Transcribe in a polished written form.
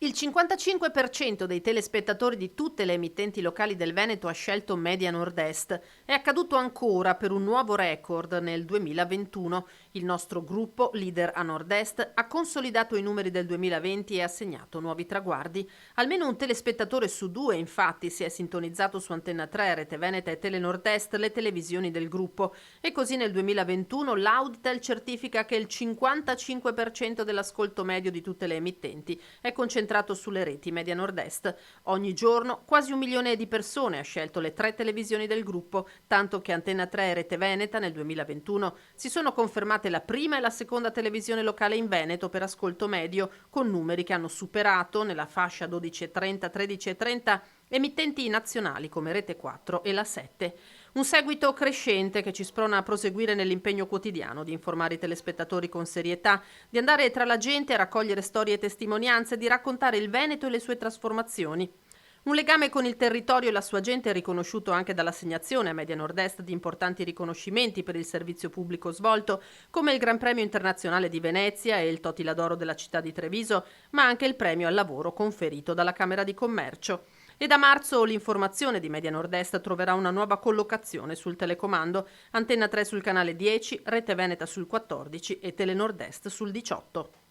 Il 55% dei telespettatori di tutte le emittenti locali del Veneto ha scelto Media Nord-Est. È accaduto ancora per un nuovo record nel 2021. Il nostro gruppo, leader a Nord-Est, ha consolidato i numeri del 2020 e ha segnato nuovi traguardi. Almeno un telespettatore su due, infatti, si è sintonizzato su Antenna 3, Rete Veneta e Tele Nord-Est, le televisioni del gruppo. E così nel 2021 l'Auditel certifica che il 55% dell'ascolto medio di tutte le emittenti è concentrato sulle reti Media Nord-Est. Ogni giorno quasi 1 milione di persone ha scelto le 3 televisioni del gruppo, tanto che Antenna 3 e Rete Veneta nel 2021 si sono confermate la prima e la seconda televisione locale in Veneto per ascolto medio, con numeri che hanno superato nella fascia 12,30, 13,30 emittenti nazionali come Rete 4 e la 7. Un seguito crescente che ci sprona a proseguire nell'impegno quotidiano di informare i telespettatori con serietà, di andare tra la gente a raccogliere storie e testimonianze, di raccontare il Veneto e le sue trasformazioni. Un legame con il territorio e la sua gente è riconosciuto anche dall'assegnazione a Media Nord-Est di importanti riconoscimenti per il servizio pubblico svolto, come il Gran Premio Internazionale di Venezia e il Totila d'Oro della città di Treviso, ma anche il premio al lavoro conferito dalla Camera di Commercio. E da marzo l'informazione di Media Nord-Est troverà una nuova collocazione sul telecomando, Antenna 3 sul canale 10, Rete Veneta sul 14 e Tele Nord-Est sul 18.